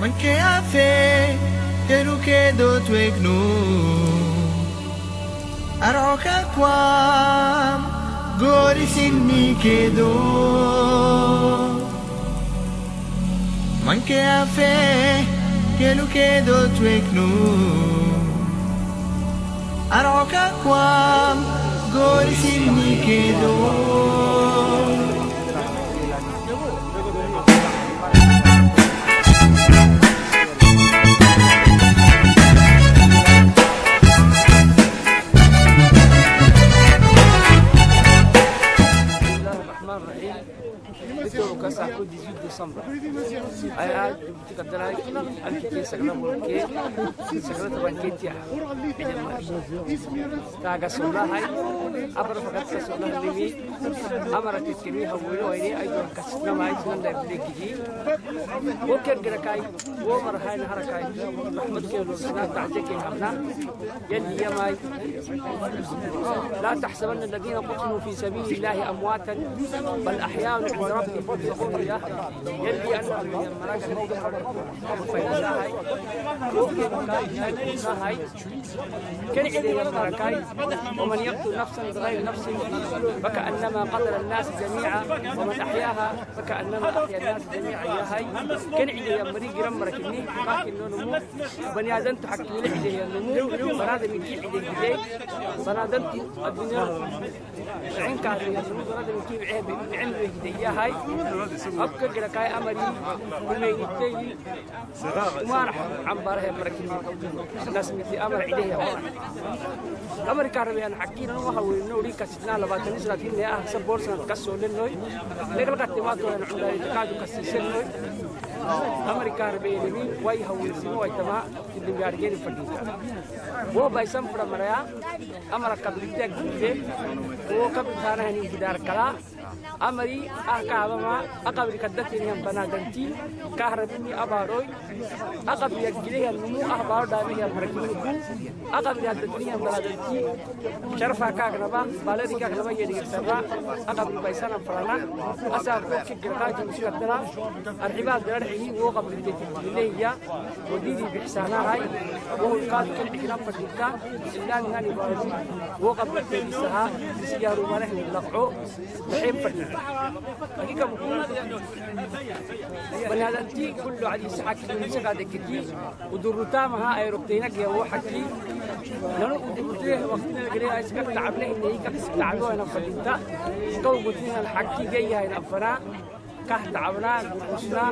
Manche a fe che lo chiedo tu e gnu a roca qua gori sin mi chiedo Manche a fe che lo chiedo tu e gnu a roca qua gori sin mi chiedo كاساكو 18 ديسمبر اي عاد تقدراي الكي سكرام كي سكرات بانكيتيا كاغا سولا هاي ابر فقط سولا ليمي امرت كيمي هولو ايدي ايدو كاسنا ماي سنن دا بليكي وكر غركاي ومر هاي حركاي احمد كيلو سنا تعجكي حبنا يلي يا ماي لا تحسبن الذين قتلوا في سبيل الله امواتا بل احياء عند ربهم يرزقون يلي أن هاي كان إليه المركاي ومن يقتل نفسا بغير نفس فكأنما قتل الناس جميعا ومن أحياها فكأنما أحيا الناس جميعا يا هاي كان إليه مريق رمركني لكن نمو بني آدم تحكي لي إليه النمو بنادم يجي إليه بدي بنادم الدنيا عين كاري النمو بنادم يجي بعلم بدي يا هاي أبكر جركاي أمري وميتي وما راح عباره بركني الناس مثل أمر عليه أمر كاربي أنا حكينا وهو نوري كسرنا لبعض الناس لكن يا أحسن بورسنا كسر للنوي لكن كتبات وأنا عندي تكاد كسر للنوي أمر كاربي لمي واي هو يسمو واي تما اللي بيارجين فرديتا هو بايسام فرا مريا أمر كبريتك جدي هو كبرتانا هني بدار كلا أمري أكابما أقبل كدتني هم بنادنتي كهربني أباروي أقبل يجريه النمو أخبار دامي الحركين أقبل يدتني هم بنادنتي شرفا كأغنبا بالدي كأغنبا يدي السرا أقبل بيسانا فرانا أسافر كجركاج مسيرتنا الحباب درحي هو قبل اللي هي وديدي بحسانا هاي وهو القاد كل إكرام فرديكا إلا نهاني بارزي هو قبل تلسها سيارو مالح لقعو بحيم فرديكا حقيقة مكونة بنادنتي كله عدي سحاك من سقادك كي ودورتا مها ايروبتينك يا هو حكي لانه ودورتيه وقتنا قريبا اسكت تعبله ان هيك تعبوا هنا فدينتا كو قلتنا الحكي جاي هنا فنا كه تعبنا وشنا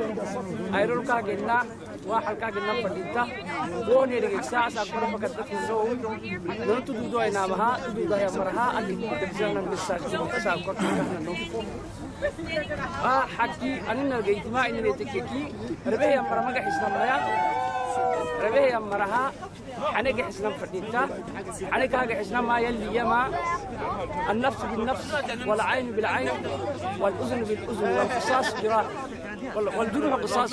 ايرولكا جنا واحد كا جنا فدينتا وني رجع ساعه كره فكرت نو لو تدودو هنا مها تدودو يا مرها اللي تجينا بالساعه ساعه كره نو حكي أنا لقيت ما إني تككي ربيه مرة حسنا ربيه مرها أنا حسنا فرديتا أنا حسنا ما يلي يما النفس بالنفس والعين بالعين والأذن بالأذن والقصاص جراح والجروح قصاص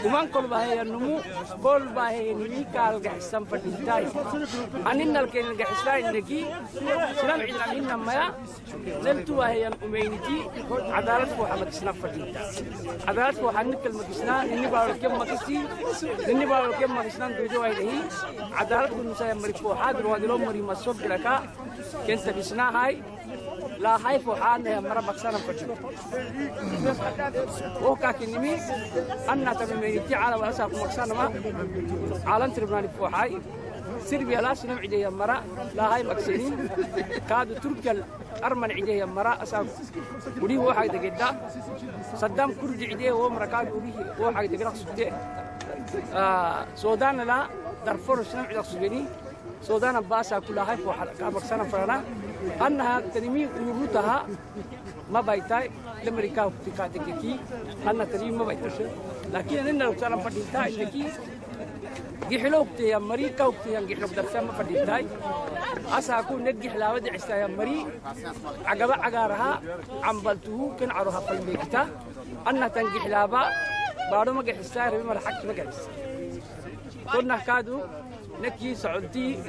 ومن كل بهاي النمو كل بهاي نيكا حسنا فرديتا أنا لقيت حسنا إنكي سلام عيد عنا ما زلتوا هي الأمينتي عدالة محمد سناف فرديتا عدالة محمد كلمة سنان إني بارك يوم مكسي إني بارك يوم مكسنان دوجوا هذه عدالة المسايا مريكو حاضر وادلهم مري مسوق لكا كنت بسنا هاي لا هاي فوحان هي مرة بكسنا فرديتا وكاكنمي أنا تبمينتي على وأساق مكسنا ما عالم تربناني فوحاي سربيا لا سنم عديه مرة لا هاي مكسرين كادوا تركيا أرمن عديه مرة أساق وليه هو حاجة جدا صدام كرد عديه هو مركاد وليه هو حاجة جدا صدق سودان لا دارفور سنم عديه صدقني سودان باسا كلها هاي فوح كابكسنا فرنا أنها تنمي وجودها ما بيتاي لأمريكا وتكاتكي أنها تنمي ما بيتش لكن أننا لو كنا فديتا إنكي جحلوكتي يا مري كوكتي يا جحلوك درسام فديتاي أساكو نجح لا ودع يا مري عجب عجارها عمبلته كن عروها في المكتا أنها تنجح لابا بارو ما جح السعر بما الحق ما جالس كنا كادو نكي سعودي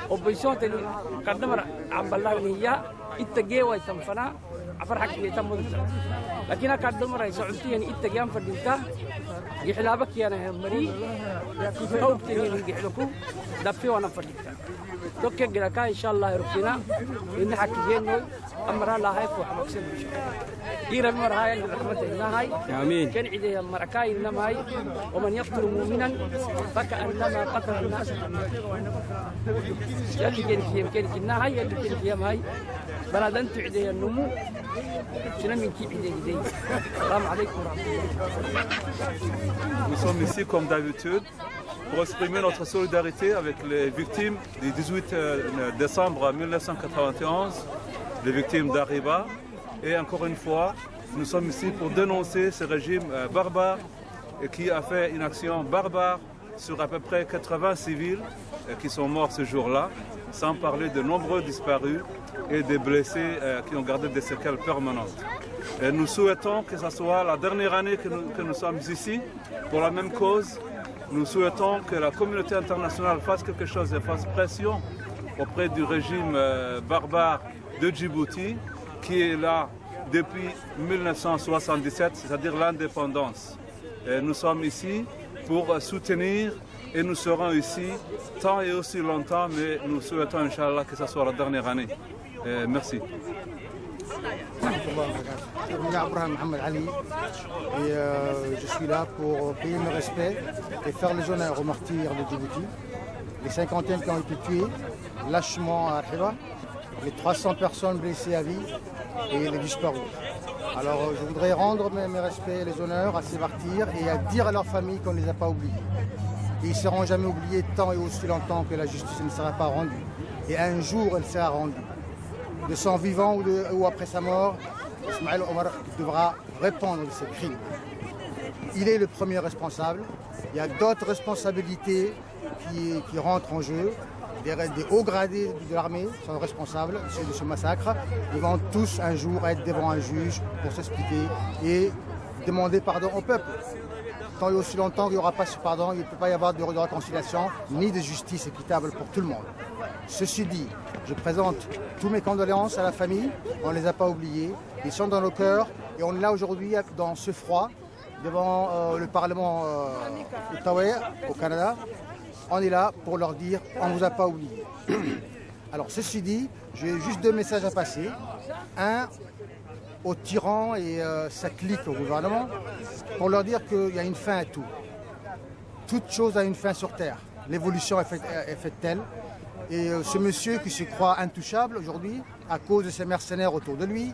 وبيسون تاني قدم عمبلها هي التجي ويتنفنا فرحك يتم ذلك لكن أكاد دمر يسعوديا إنت جام فردينته يحلابك يا أنا مري توبتني من جحلكم دفي وأنا فردينته توكل جلك إن شاء الله ربنا إن حكي جنو أمر الله هاي فوق مكسب إير المر هاي الرحمة الله هاي آمين كان عده المركاي إنما هاي ومن يقتل مؤمنا فكأنما قتل الناس يلي كان كنا هاي يلي كان هاي بلادن تعده النمو شنو من كي عده جدي السلام عليكم ورحمة الله. Nous sommes ici comme d'habitude pour exprimer notre solidarité avec les victimes du 18 décembre 1991, les victimes d'Ariba. Et encore une fois, nous sommes ici pour dénoncer ce régime barbare qui a fait une action barbare sur à peu près 80 civils qui sont morts ce jour-là, sans parler de nombreux disparus et des blessés qui ont gardé des séquelles permanentes. Et nous souhaitons que ce soit la dernière année que nous sommes ici pour la même cause. Nous souhaitons que la communauté internationale fasse quelque chose et fasse pression auprès du régime barbare de Djibouti qui est là depuis 1977, c'est-à-dire l'indépendance. Nous sommes ici pour soutenir et nous serons ici tant et aussi longtemps, mais nous souhaitons, Inch'Allah, que ce soit la dernière année. Merci. Je suis là pour payer mes respects et faire les honneurs aux martyrs de Djibouti, les cinquantaines qui ont été tués lâchement à Arhiba, les 300 personnes blessées à vie et les disparus. Alors je voudrais rendre mes respects et les honneurs à ces martyrs et à dire à leurs familles qu'on ne les a pas oubliés. Et ils ne seront jamais oubliés tant et aussi longtemps que la justice ne sera pas rendue. Et un jour elle sera rendue. De son vivant ou après sa mort, Ismaël Omar devra répondre de ses crimes. Il est le premier responsable. Il y a d'autres responsabilités qui rentrent en jeu. Des hauts gradés de l'armée sont responsables de ce massacre. Ils vont tous un jour être devant un juge pour s'expliquer et demander pardon au peuple. Tant et aussi longtemps qu'il n'y aura pas ce pardon, il ne peut pas y avoir de réconciliation ni de justice équitable pour tout le monde. Ceci dit, je présente tous mes condoléances à la famille. On ne les a pas oubliés. Ils sont dans nos cœurs et on est là aujourd'hui dans ce froid devant le Parlement Ottawa au Canada. On est là pour leur dire on ne vous a pas oublié. Alors ceci dit, j'ai juste deux messages à passer. Un, aux tyrans et sa clique au gouvernement, pour leur dire qu'il y a une fin à tout. Toute chose a une fin sur Terre. L'évolution est faite telle. Et ce monsieur qui se croit intouchable aujourd'hui, à cause de ces mercenaires autour de lui,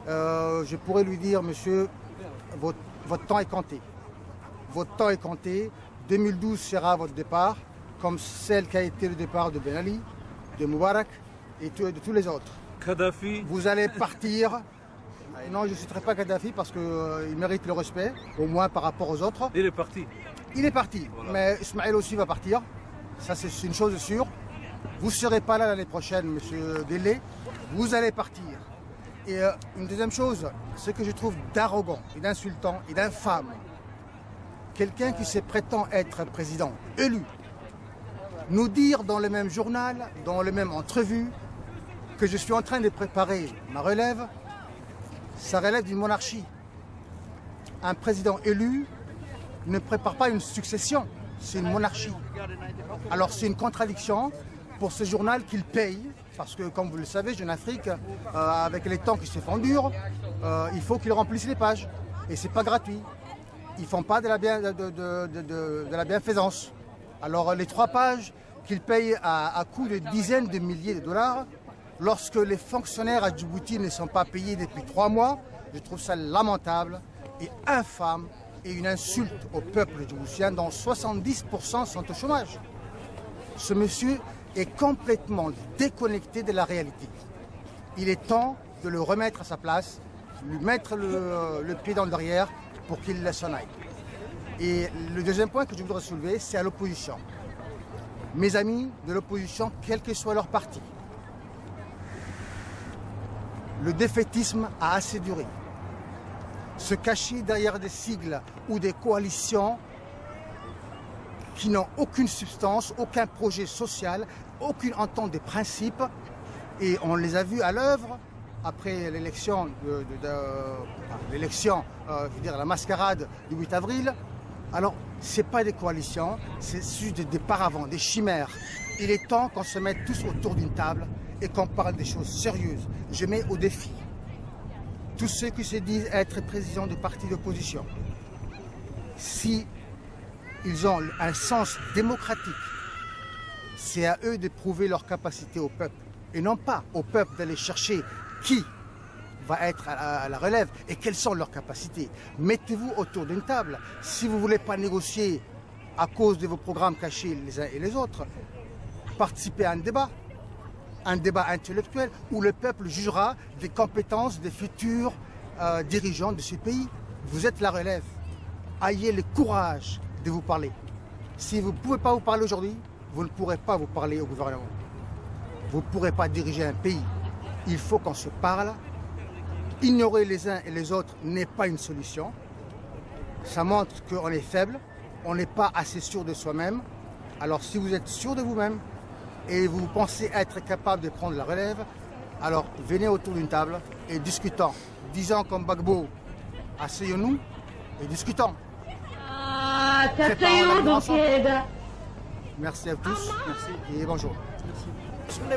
je pourrais lui dire, monsieur, votre temps est compté. Votre temps est compté. 2012 sera votre départ, comme celle qui a été le départ de Ben Ali, de Moubarak et de tous les autres. Kadhafi. Vous allez partir. Non, je ne citerai pas Kadhafi parce qu'il mérite le respect, au moins par rapport aux autres. Il est parti. Il est parti, voilà. Mais Ismaël aussi va partir. Ça, c'est une chose sûre. Vous ne serez pas là l'année prochaine, monsieur Délé. Vous allez partir. Et une deuxième chose, ce que je trouve d'arrogant et d'insultant et d'infâme, quelqu'un qui se prétend être président élu, nous dire dans le même journal, dans le même entrevue, que je suis en train de préparer ma relève, ça relève d'une monarchie. Un président élu ne prépare pas une succession, c'est une monarchie. Alors c'est une contradiction pour ce journal qu'il paye, parce que comme vous le savez, Jeune Afrique, avec les temps qui se font durs, il faut qu'il remplisse les pages. Et c'est pas gratuit. Ils ne font pas de la bienfaisance. Alors les 3 pages qu'ils payent à coût de dizaines de milliers de dollars, lorsque les fonctionnaires à Djibouti ne sont pas payés depuis 3 mois, je trouve ça lamentable et infâme et une insulte au peuple djiboutien dont 70% sont au chômage. Ce monsieur est complètement déconnecté de la réalité. Il est temps de le remettre à sa place, lui mettre le pied dans le derrière pour qu'il s'en aille. Et le deuxième point que je voudrais soulever, c'est à l'opposition. Mes amis de l'opposition, quel que soit leur parti, le défaitisme a assez duré. Se cacher derrière des sigles ou des coalitions qui n'ont aucune substance, aucun projet social, aucune entente des principes, et on les a vus à l'œuvre après l'élection, la mascarade du 8 avril. Alors, ce n'est pas des coalitions, c'est juste des paravents, des chimères. Il est temps qu'on se mette tous autour d'une table et qu'on parle des choses sérieuses. Je mets au défi tous ceux qui se disent être présidents de partis d'opposition. Si ils ont un sens démocratique, c'est à eux de prouver leur capacité au peuple. Et non pas au peuple d'aller chercher qui va être à la relève et quelles sont leurs capacités. Mettez-vous autour d'une table. Si vous ne voulez pas négocier à cause de vos programmes cachés les uns et les autres, participez à un débat intellectuel où le peuple jugera des compétences des futurs dirigeants de ce pays. Vous êtes la relève. Ayez le courage de vous parler. Si vous ne pouvez pas vous parler aujourd'hui, vous ne pourrez pas vous parler au gouvernement. Vous ne pourrez pas diriger un pays. Il faut qu'on se parle. Ignorer les uns et les autres n'est pas une solution. Ça montre qu'on est faible, on n'est pas assez sûr de soi-même. Alors si vous êtes sûr de vous-même et vous pensez être capable de prendre la relève, alors venez autour d'une table et discutons. Disons comme Gbagbo, asseyons-nous et discutons. Merci à tous, merci et bonjour.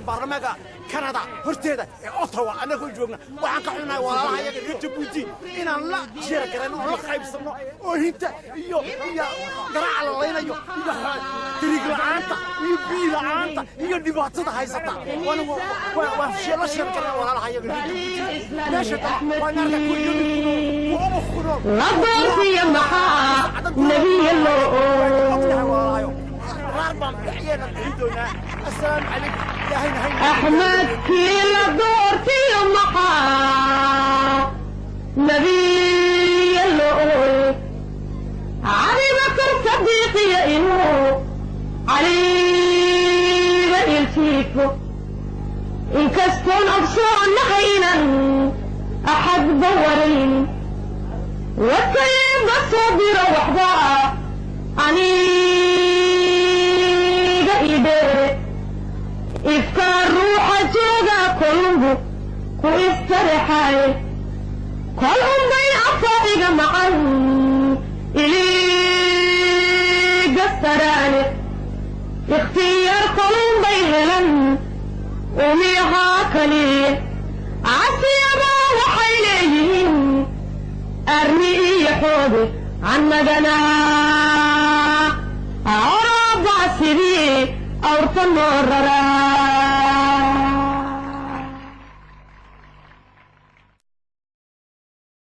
baarlamaanka Canada horteeda ee Ottawa anagu joogna waxaan ka xunnahay walaalahayaga reer Djibouti inaan la jeer garano oo la qaybsano oo hinta iyo garaac la leynayo iyo tiriig la'aanta iyo biyo la'aanta iyo dhibaatada haysata waa sheela sheer garano walaalahayaga reer Djibouti meesha waa naarka ku yimid oo mukhro la doortiyo maxaa nabiga loo السلام عليكم أحمد كيل دورتي مقا نبي اللؤلؤ علي بكر صديقي إنه علي بإلتيكو إن كستون أبصر نخينا أحد دورين وكيف الصبر وحدها إفكار روح جوغا كلهم كويسترحاي كلهم بين أفائق معا إلي قستراني اختيار كلهم بيهلن وميها كلي عسيبا وحيليهم أرمي يحوضي عن مدنا عرب عسيبي أورطن مررا